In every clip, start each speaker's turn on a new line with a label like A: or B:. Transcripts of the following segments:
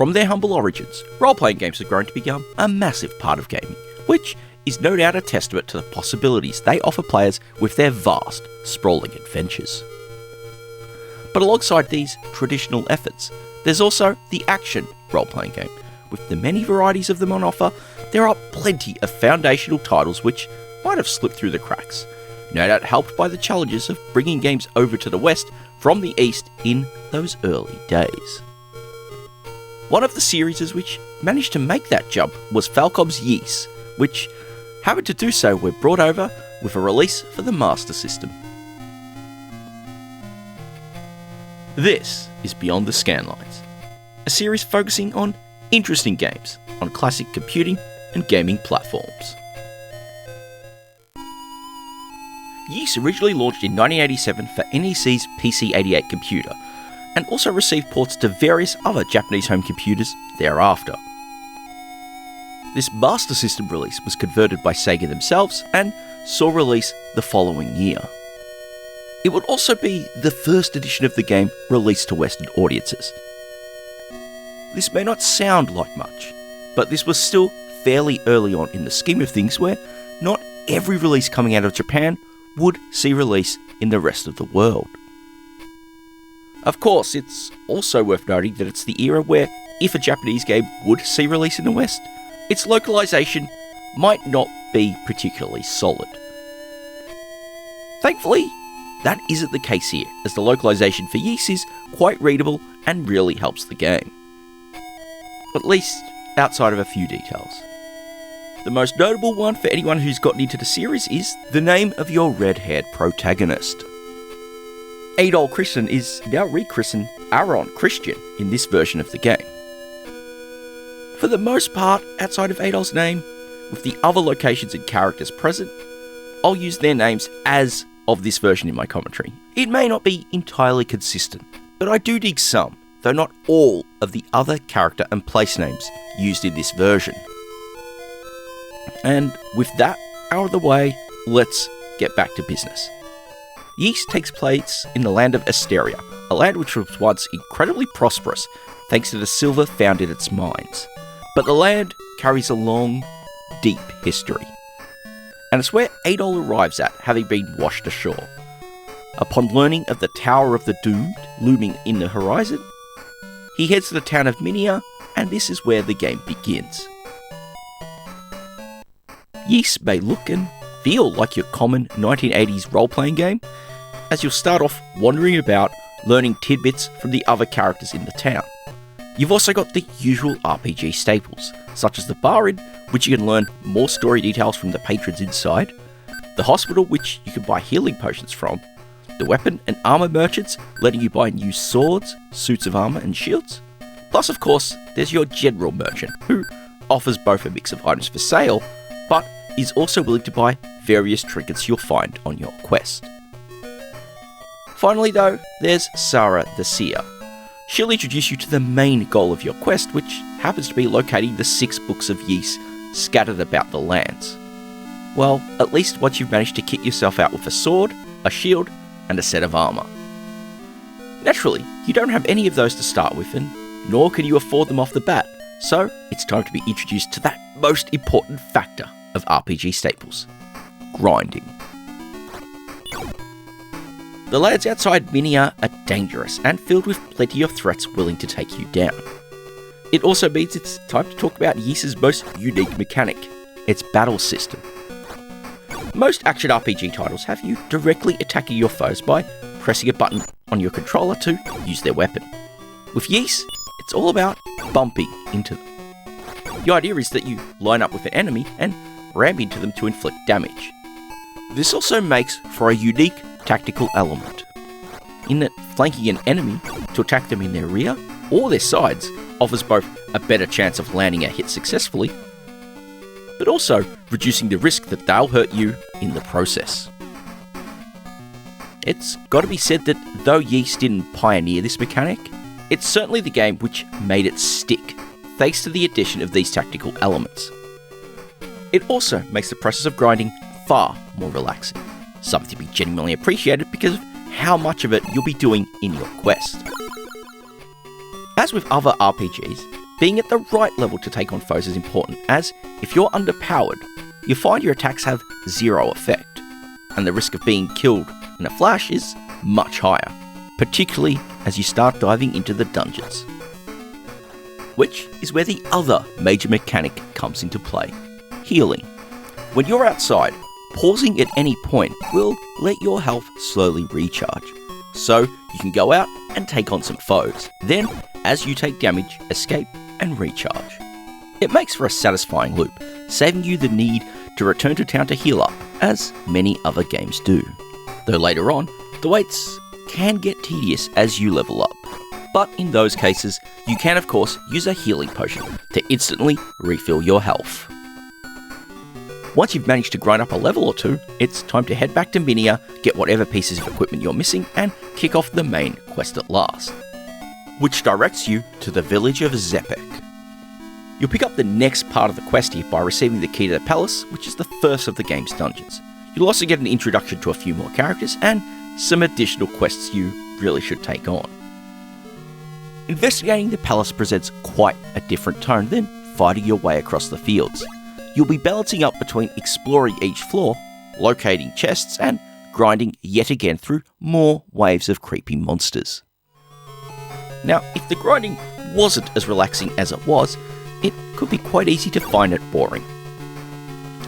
A: From their humble origins, role-playing games have grown to become a massive part of gaming, which is no doubt a testament to the possibilities they offer players with their vast, sprawling adventures. But alongside these traditional efforts, there's also the action role-playing game. With the many varieties of them on offer, there are plenty of foundational titles which might have slipped through the cracks, no doubt helped by the challenges of bringing games over to the West from the East in those early days. One of the series which managed to make that jump was Falcom's Ys, which happened to do so when brought over with a release for the Master System. This is Beyond The Scanlines, a series focusing on interesting games on classic computing and gaming platforms. Ys originally launched in 1987 for NEC's PC-88 computer, and also received ports to various other Japanese home computers thereafter. This Master System release was converted by Sega themselves and saw release the following year. It would also be the first edition of the game released to Western audiences. This may not sound like much, but this was still fairly early on in the scheme of things where not every release coming out of Japan would see release in the rest of the world. Of course, it's also worth noting that it's the era where if a Japanese game would see release in the West, its localization might not be particularly solid. Thankfully, that isn't the case here, as the localization for Ys is quite readable and really helps the game. At least outside of a few details. The most notable one for anyone who's gotten into the series is the name of your red-haired protagonist. Adol Christian is now rechristened Aaron Christian in this version of the game. For the most part, outside of Adol's name, with the other locations and characters present, I'll use their names as of this version in my commentary. It may not be entirely consistent, but I do dig some, though not all, of the other character and place names used in this version. And with that out of the way, let's get back to business. Ys takes place in the land of Asteria, a land which was once incredibly prosperous thanks to the silver found in its mines. But the land carries a long, deep history. And it's where Adol arrives at, having been washed ashore. Upon learning of the Tower of the Doomed looming in the horizon, he heads to the town of Minia, and this is where the game begins. Ys may look and feel like your common 1980s role-playing game, as you'll start off wandering about, learning tidbits from the other characters in the town. You've also got the usual RPG staples, such as the bar inn, which you can learn more story details from the patrons inside, the hospital, which you can buy healing potions from, the weapon and armor merchants, letting you buy new swords, suits of armor and shields. Plus, of course, there's your general merchant, who offers both a mix of items for sale, but is also willing to buy various trinkets you'll find on your quest. Finally though, there's Sarah the Seer. She'll introduce you to the main goal of your quest, which happens to be locating the 6 books of Ys scattered about the lands. Well, at least once you've managed to kit yourself out with a sword, a shield, and a set of armor. Naturally, you don't have any of those to start with, and nor can you afford them off the bat, so it's time to be introduced to that most important factor of RPG staples: grinding. The lands outside Minia are dangerous and filled with plenty of threats willing to take you down. It also means it's time to talk about Ys's most unique mechanic, its battle system. Most action RPG titles have you directly attacking your foes by pressing a button on your controller to use their weapon. With Ys, it's all about bumping into them. The idea is that you line up with an enemy and ram into them to inflict damage. This also makes for a unique tactical element, in that flanking an enemy to attack them in their rear or their sides offers both a better chance of landing a hit successfully, but also reducing the risk that they'll hurt you in the process. It's got to be said that though Ys didn't pioneer this mechanic, it's certainly the game which made it stick, thanks to the addition of these tactical elements. It also makes the process of grinding far more relaxing, something to be genuinely appreciated because of how much of it you'll be doing in your quest. As with other RPGs, being at the right level to take on foes is important, as if you're underpowered, you find your attacks have zero effect, and the risk of being killed in a flash is much higher, particularly as you start diving into the dungeons. Which is where the other major mechanic comes into play: healing. When you're outside, pausing at any point will let your health slowly recharge, so you can go out and take on some foes. Then, as you take damage, escape and recharge. It makes for a satisfying loop, saving you the need to return to town to heal up, as many other games do. Though later on, the waits can get tedious as you level up. But in those cases, you can of course use a healing potion to instantly refill your health. Once you've managed to grind up a level or two, it's time to head back to Minia, get whatever pieces of equipment you're missing, and kick off the main quest at last, which directs you to the village of Zepek. You'll pick up the next part of the quest here by receiving the key to the palace, which is the first of the game's dungeons. You'll also get an introduction to a few more characters and some additional quests you really should take on. Investigating the palace presents quite a different tone than fighting your way across the fields. You'll be balancing up between exploring each floor, locating chests, and grinding yet again through more waves of creepy monsters. Now, if the grinding wasn't as relaxing as it was, it could be quite easy to find it boring.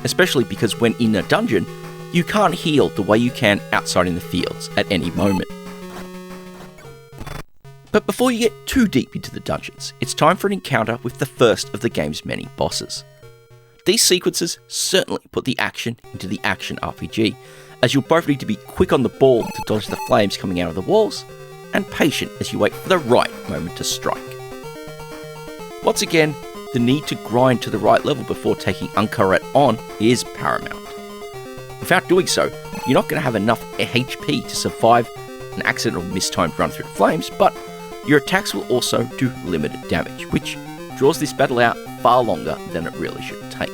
A: Especially because when in a dungeon, you can't heal the way you can outside in the fields at any moment. But before you get too deep into the dungeons, it's time for an encounter with the first of the game's many bosses. These sequences certainly put the action into the action RPG, as you'll both need to be quick on the ball to dodge the flames coming out of the walls, and patient as you wait for the right moment to strike. Once again, the need to grind to the right level before taking Untitled on is paramount. Without doing so, you're not going to have enough HP to survive an accidental mistimed run through the flames, but your attacks will also do limited damage, which draws this battle out far longer than it really should take.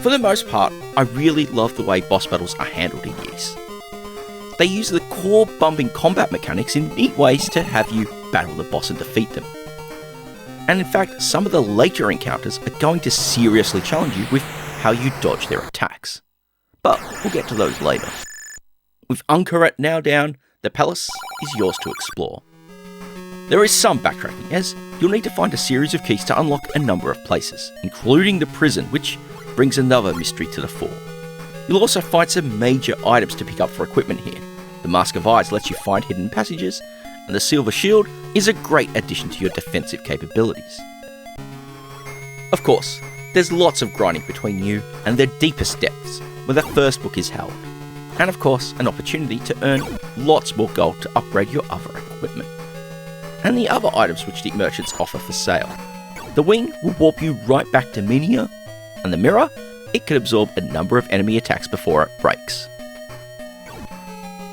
A: For the most part, I really love the way boss battles are handled in Ys. They use the core bumping combat mechanics in neat ways to have you battle the boss and defeat them. And in fact, some of the later encounters are going to seriously challenge you with how you dodge their attacks. But we'll get to those later. With Untitled now down, the palace is yours to explore. There is some backtracking, as you'll need to find a series of keys to unlock a number of places, including the prison, which brings another mystery to the fore. You'll also find some major items to pick up for equipment here. The Mask of Eyes lets you find hidden passages, and the Silver Shield is a great addition to your defensive capabilities. Of course, there's lots of grinding between you and the deepest depths, where the first book is held, and of course an opportunity to earn lots more gold to upgrade your other equipment, and the other items which the merchants offer for sale. The wing will warp you right back to Minia, and the mirror, it can absorb a number of enemy attacks before it breaks.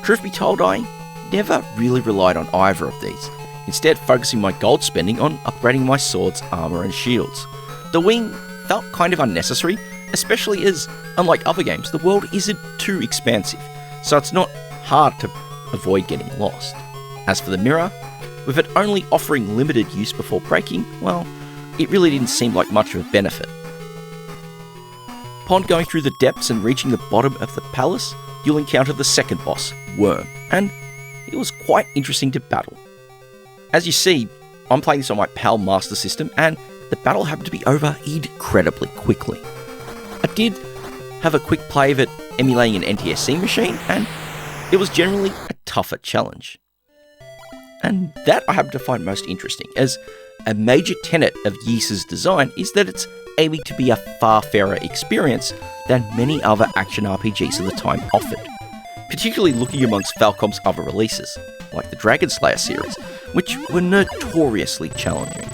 A: Truth be told, I never really relied on either of these, instead focusing my gold spending on upgrading my swords, armor and shields. The wing felt kind of unnecessary, especially as, unlike other games, the world isn't too expansive, so it's not hard to avoid getting lost. As for the mirror, with it only offering limited use before breaking, well, it really didn't seem like much of a benefit. Upon going through the depths and reaching the bottom of the palace, you'll encounter the second boss, Worm, and it was quite interesting to battle. As you see, I'm playing this on my PAL Master System, and the battle happened to be over incredibly quickly. I did have a quick play of it emulating an NTSC machine, and it was generally a tougher challenge. And that I happen to find most interesting, as a major tenet of Ys's design is that it's aiming to be a far fairer experience than many other action RPGs of the time offered, particularly looking amongst Falcom's other releases, like the Dragon Slayer series, which were notoriously challenging.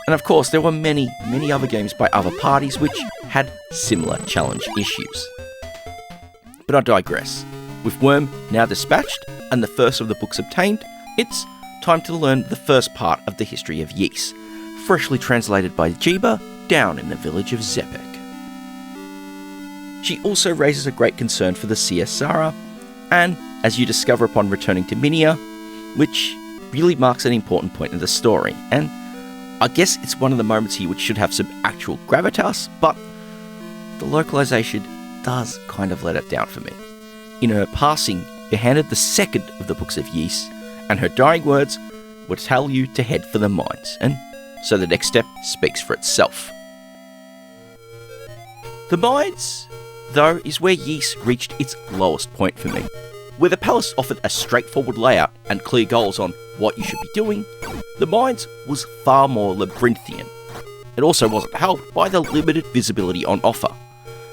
A: And of course, there were many other games by other parties which had similar challenge issues. But I digress. With Worm now dispatched and the first of the books obtained, it's time to learn the first part of the history of Ys, freshly translated by Jiba down in the village of Zepek. She also raises a great concern for the Seer Sara, and as you discover upon returning to Minia, which really marks an important point in the story, and I guess it's one of the moments here which should have some actual gravitas, but the localization does kind of let it down for me. In her passing, you're handed the second of the books of Ys, and her dying words would tell you to head for the mines, and so the next step speaks for itself. The mines, though, is where Ys reached its lowest point for me. Where the palace offered a straightforward layout and clear goals on what you should be doing, the mines was far more labyrinthian. It also wasn't helped by the limited visibility on offer,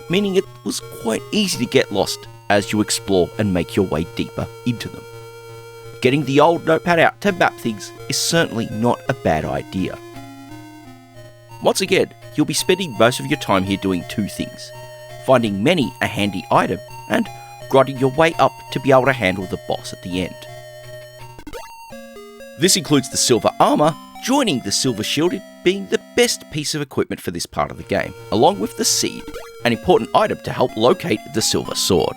A: meaning it was quite easy to get lost as you explore and make your way deeper into them. Getting the old notepad out to map things is certainly not a bad idea. Once again, you'll be spending most of your time here doing two things: finding many a handy item and grinding your way up to be able to handle the boss at the end. This includes the silver armour, joining the silver shielded being the best piece of equipment for this part of the game, along with the seed, an important item to help locate the silver sword.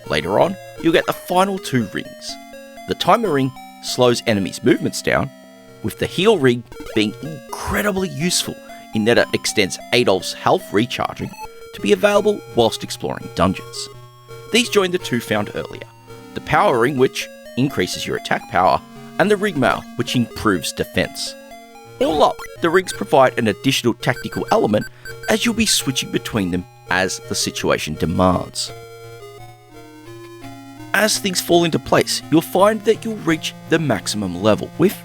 A: Later on, you'll get the final two rings. The timer ring slows enemies' movements down, with the heal ring being incredibly useful in that it extends Adolf's health recharging to be available whilst exploring dungeons. These join the two found earlier, the power ring, which increases your attack power, and the ring mail, which improves defense. All up, the rings provide an additional tactical element as you'll be switching between them as the situation demands. As things fall into place, you'll find that you'll reach the maximum level with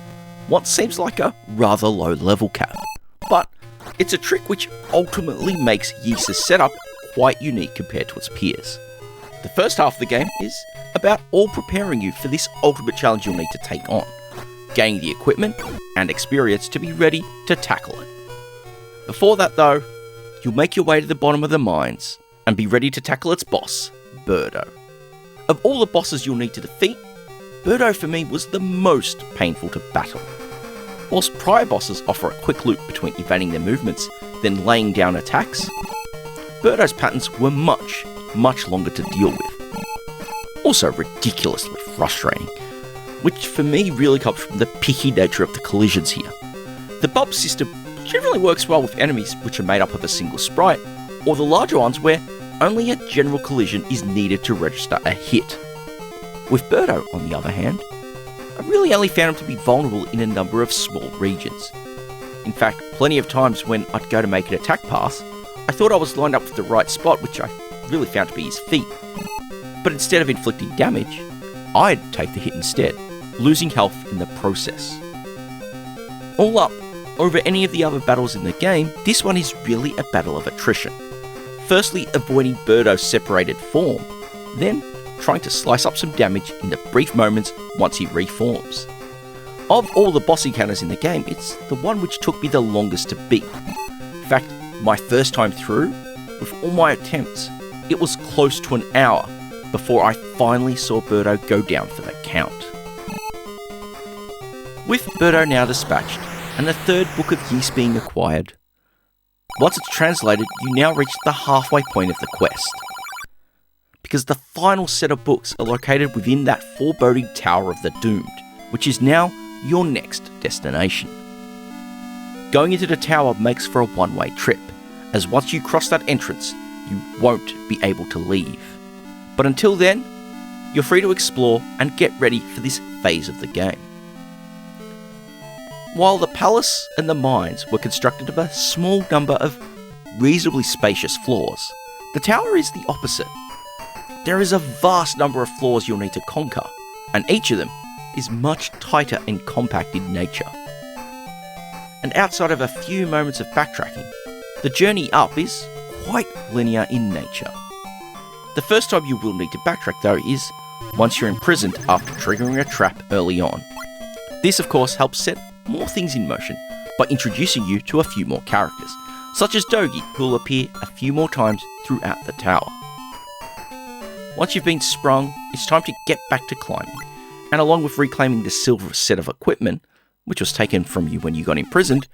A: what seems like a rather low level cap. But it's a trick which ultimately makes Ys's setup quite unique compared to its peers. The first half of the game is about all preparing you for this ultimate challenge you'll need to take on, gaining the equipment and experience to be ready to tackle it. Before that though, you'll make your way to the bottom of the mines and be ready to tackle its boss, Birdo. Of all the bosses you'll need to defeat, Birdo for me was the most painful to battle. Whilst prior bosses offer a quick loop between evading their movements, then laying down attacks, Birdo's patterns were much longer to deal with. Also ridiculously frustrating, which for me really comes from the picky nature of the collisions here. The bump system generally works well with enemies which are made up of a single sprite, or the larger ones where only a general collision is needed to register a hit. With Birdo, on the other hand, I really only found him to be vulnerable in a number of small regions. In fact, plenty of times when I'd go to make an attack pass, I thought I was lined up for the right spot, which I really found to be his feet. But instead of inflicting damage, I'd take the hit instead, losing health in the process. All up, over any of the other battles in the game, this one is really a battle of attrition. Firstly, avoiding Birdo's separated form, then trying to slice up some damage in the brief moments once he reforms. Of all the boss encounters in the game, it's the one which took me the longest to beat. In fact, my first time through, with all my attempts, it was close to an hour before I finally saw Birdo go down for the count. With Birdo now dispatched, and the third book of Ys being acquired, once it's translated, you now reach the halfway point of the quest, because the final set of books are located within that foreboding Tower of the Doomed, which is now your next destination. Going into the tower makes for a one-way trip, as once you cross that entrance, you won't be able to leave. But until then, you're free to explore and get ready for this phase of the game. While the palace and the mines were constructed of a small number of reasonably spacious floors, the tower is the opposite. There is a vast number of floors you'll need to conquer, and each of them is much tighter and compact in nature. And outside of a few moments of backtracking, the journey up is quite linear in nature. The first time you will need to backtrack though is once you're imprisoned after triggering a trap early on. This of course helps set more things in motion by introducing you to a few more characters, such as Dogi, who will appear a few more times throughout the tower. Once you've been sprung, it's time to get back to climbing, and along with reclaiming the silver set of equipment, which was taken from you when you got imprisoned,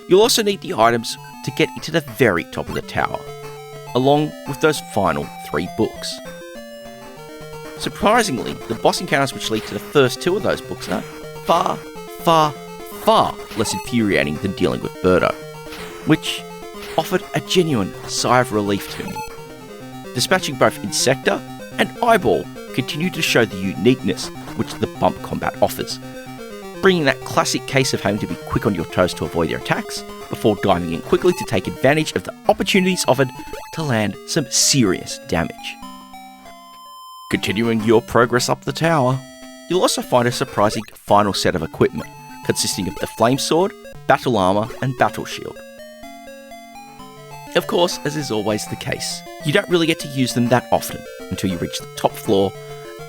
A: you'll also need the items to get into the very top of the tower, along with those final 3 books. Surprisingly, the boss encounters which lead to the first 2 of those books are far far, far less infuriating than dealing with Birdo, which offered a genuine sigh of relief to me. Dispatching both Insector and Eyeball continued to show the uniqueness which the bump combat offers, bringing that classic case of having to be quick on your toes to avoid their attacks, before diving in quickly to take advantage of the opportunities offered to land some serious damage. Continuing your progress up the tower, you'll also find a surprising final set of equipment, consisting of the Flame Sword, Battle Armour and Battle Shield. Of course, as is always the case, you don't really get to use them that often until you reach the top floor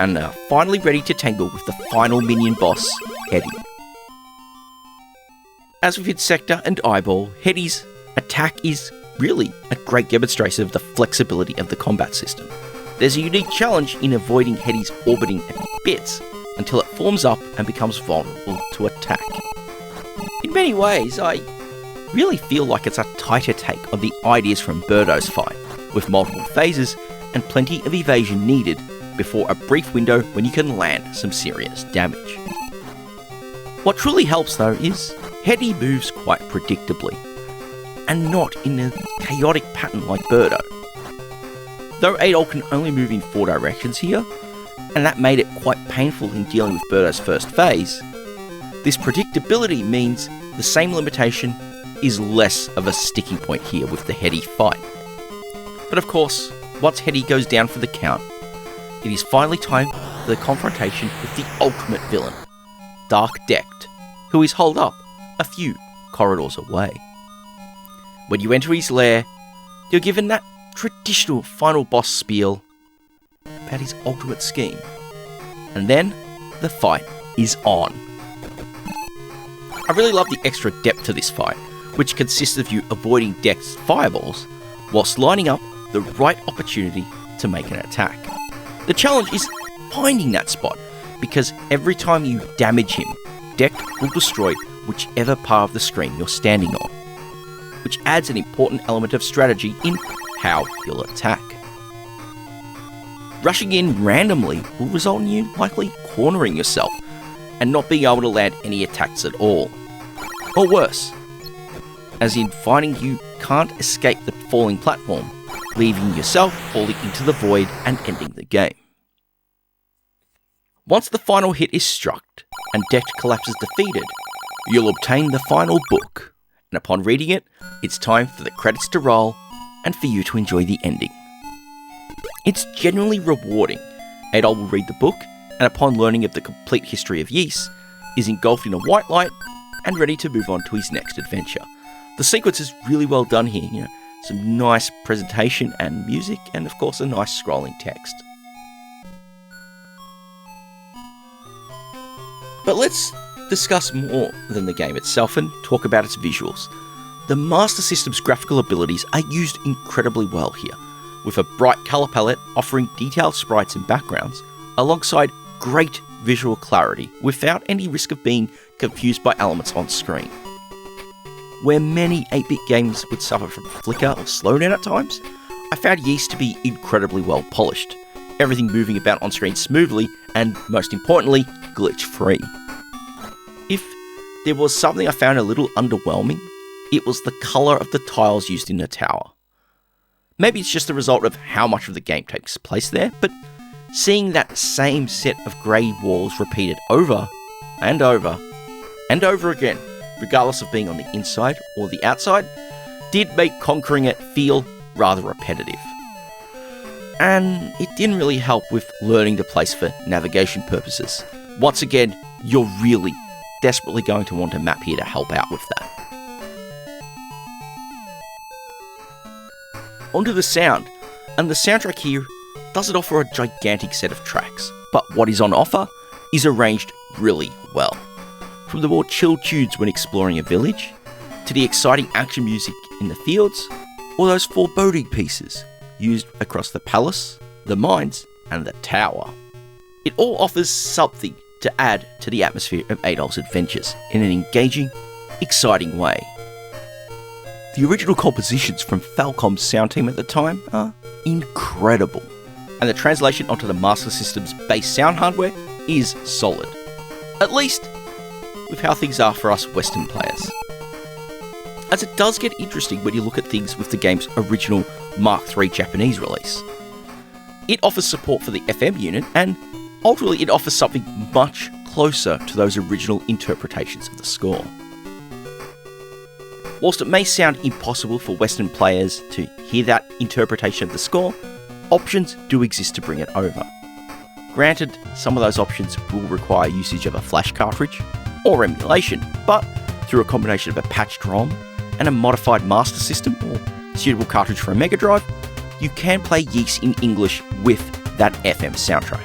A: and are finally ready to tangle with the final minion boss, Hetty. As with Insector and Eyeball, Hetty's attack is really a great demonstration of the flexibility of the combat system. There's a unique challenge in avoiding Hetty's orbiting bits until it forms up and becomes vulnerable to attack. In many ways, I really feel like it's a tighter take on the ideas from Birdo's fight, with multiple phases and plenty of evasion needed before a brief window when you can land some serious damage. What truly helps though is Hetty moves quite predictably, and not in a chaotic pattern like Birdo. Though Adol can only move in 4 directions here, and that made it quite painful in dealing with Birdo's first phase, this predictability means the same limitation is less of a sticking point here with the Hetty fight. But of course, once Hetty goes down for the count, it is finally time for the confrontation with the ultimate villain, Dark Decked, who is holed up a few corridors away. When you enter his lair, you're given that traditional final boss spiel about his ultimate scheme. And then, the fight is on. I really love the extra depth to this fight, which consists of you avoiding Deck's fireballs, whilst lining up the right opportunity to make an attack. The challenge is finding that spot, because every time you damage him, Deck will destroy whichever part of the screen you're standing on, which adds an important element of strategy in how you'll attack. Rushing in randomly will result in you likely cornering yourself and not being able to land any attacks at all. Or worse, as in finding you can't escape the falling platform, leaving yourself falling into the void and ending the game. Once the final hit is struck and Deck collapses defeated, you'll obtain the final book, and upon reading it, it's time for the credits to roll and for you to enjoy the ending. It's genuinely rewarding. Adol will read the book, and upon learning of the complete history of Ys, is engulfed in a white light and ready to move on to his next adventure. The sequence is really well done here, some nice presentation and music, and of course a nice scrolling text. But let's discuss more than the game itself and talk about its visuals. The Master System's graphical abilities are used incredibly well here, with a bright colour palette offering detailed sprites and backgrounds, alongside great visual clarity without any risk of being confused by elements on screen. Where many 8-bit games would suffer from flicker or slowdown at times, I found Ys to be incredibly well polished, everything moving about on screen smoothly and, most importantly, glitch-free. If there was something I found a little underwhelming, it was the colour of the tiles used in the tower. Maybe it's just the result of how much of the game takes place there, but seeing that same set of grey walls repeated over and over and over again, regardless of being on the inside or the outside, did make conquering it feel rather repetitive. And it didn't really help with learning the place for navigation purposes. Once again, you're really desperately going to want a map here to help out with that. Onto the sound, and the soundtrack here doesn't offer a gigantic set of tracks, but what is on offer is arranged really well. From the more chill tunes when exploring a village, to the exciting action music in the fields, or those foreboding pieces used across the palace, the mines, and the tower. It all offers something to add to the atmosphere of Adol's adventures in an engaging, exciting way. The original compositions from Falcom's sound team at the time are incredible, and the translation onto the Master System's base sound hardware is solid. At least, with how things are for us Western players. As it does get interesting when you look at things with the game's original Mark III Japanese release. It offers support for the FM unit, and ultimately it offers something much closer to those original interpretations of the score. Whilst it may sound impossible for Western players to hear that interpretation of the score, options do exist to bring it over. Granted, some of those options will require usage of a flash cartridge or emulation, but through a combination of a patched ROM and a modified Master System or suitable cartridge for a Mega Drive, you can play Ys in English with that FM soundtrack.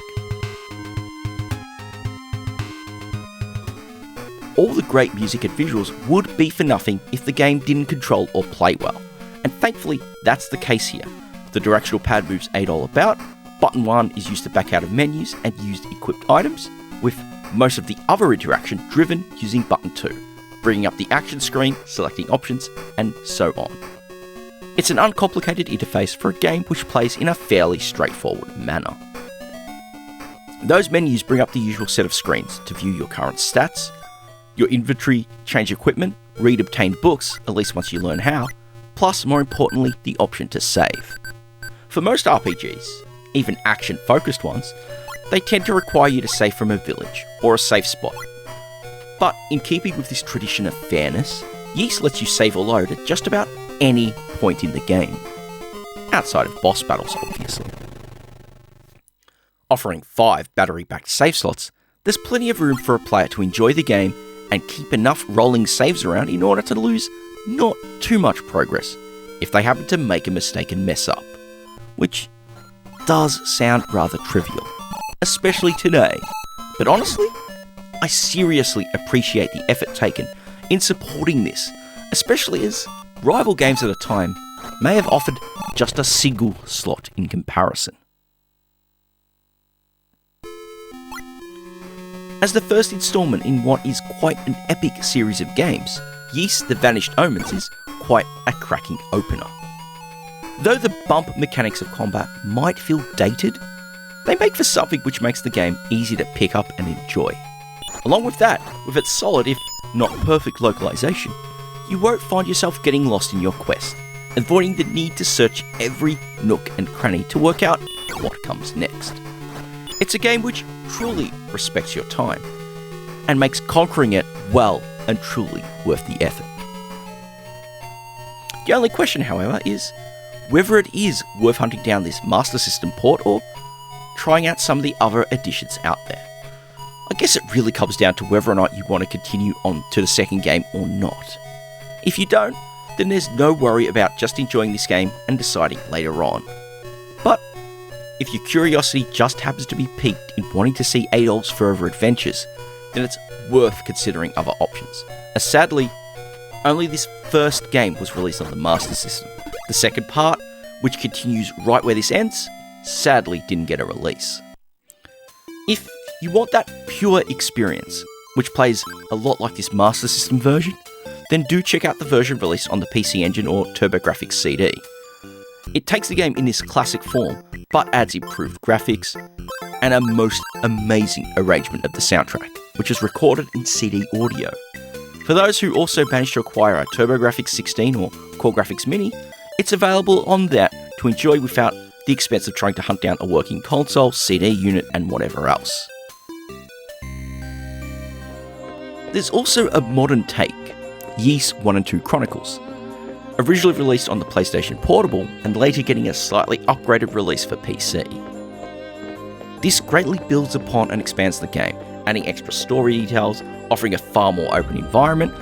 A: All the great music and visuals would be for nothing if the game didn't control or play well, and thankfully that's the case here. The directional pad moves 8 all about, button 1 is used to back out of menus and used equipped items, with most of the other interaction driven using button 2, bringing up the action screen, selecting options, and so on. It's an uncomplicated interface for a game which plays in a fairly straightforward manner. Those menus bring up the usual set of screens to view your current stats, your inventory, change equipment, read obtained books, at least once you learn how, plus more importantly the option to save. For most RPGs, even action-focused ones, they tend to require you to save from a village or a safe spot. But in keeping with this tradition of fairness, Ys lets you save or load at just about any point in the game. Outside of boss battles, obviously. Offering 5 battery-backed save slots, there's plenty of room for a player to enjoy the game and keep enough rolling saves around in order to lose not too much progress if they happen to make a mistake and mess up. Which does sound rather trivial, especially today. But honestly, I seriously appreciate the effort taken in supporting this, especially as rival games at the time may have offered just a single slot in comparison. As the first installment in what is quite an epic series of games, Ys The Vanished Omens is quite a cracking opener. Though the bump mechanics of combat might feel dated, they make for something which makes the game easy to pick up and enjoy. Along with that, with its solid if not perfect localization, you won't find yourself getting lost in your quest, avoiding the need to search every nook and cranny to work out what comes next. It's a game which truly respects your time, and makes conquering it well and truly worth the effort. The only question, however, is whether it is worth hunting down this Master System port or trying out some of the other editions out there. I guess it really comes down to whether or not you want to continue on to the second game or not. If you don't, then there's no worry about just enjoying this game and deciding later on. But if your curiosity just happens to be piqued in wanting to see Adolf's further adventures, then it's worth considering other options. As sadly, only this first game was released on the Master System. The second part, which continues right where this ends, sadly didn't get a release. If you want that pure experience, which plays a lot like this Master System version, then do check out the version released on the PC Engine or TurboGrafx CD. It takes the game in this classic form, but adds improved graphics and a most amazing arrangement of the soundtrack, which is recorded in CD audio. For those who also managed to acquire a TurboGrafx 16 or CoreGrafx Mini, it's available on that to enjoy without the expense of trying to hunt down a working console, CD unit, and whatever else. There's also a modern take, Ys 1 and 2 Chronicles, originally released on the PlayStation Portable and later getting a slightly upgraded release for PC. This greatly builds upon and expands the game, adding extra story details, offering a far more open environment,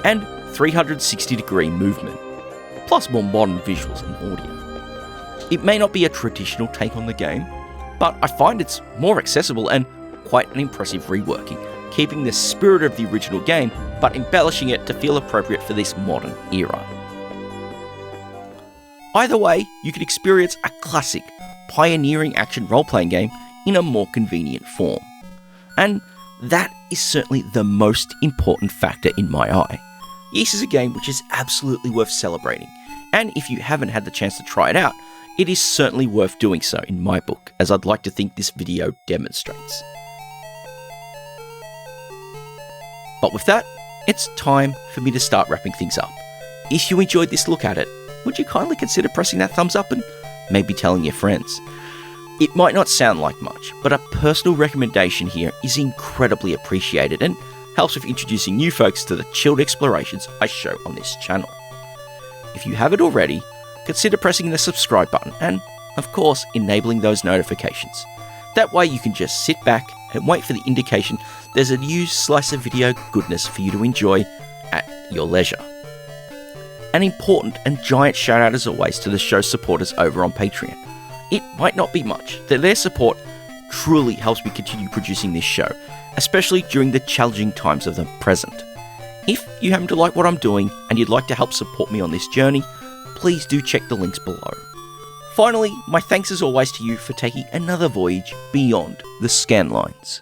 A: and 360-degree movement, plus more modern visuals and audio. It may not be a traditional take on the game, but I find it's more accessible and quite an impressive reworking, keeping the spirit of the original game, but embellishing it to feel appropriate for this modern era. Either way, you can experience a classic, pioneering action role-playing game in a more convenient form. And that is certainly the most important factor in my eye. Ys is a game which is absolutely worth celebrating, and if you haven't had the chance to try it out, it is certainly worth doing so in my book, as I'd like to think this video demonstrates. But with that, it's time for me to start wrapping things up. If you enjoyed this look at it, would you kindly consider pressing that thumbs up and maybe telling your friends? It might not sound like much, but a personal recommendation here is incredibly appreciated and helps with introducing new folks to the chilled explorations I show on this channel. If you haven't already, consider pressing the subscribe button and, of course, enabling those notifications. That way you can just sit back and wait for the indication there's a new slice of video goodness for you to enjoy at your leisure. An important and giant shout out as always to the show's supporters over on Patreon. It might not be much, but their support truly helps me continue producing this show, especially during the challenging times of the present. If you happen to like what I'm doing and you'd like to help support me on this journey, please do check the links below. Finally, my thanks as always to you for taking another voyage beyond the scanlines.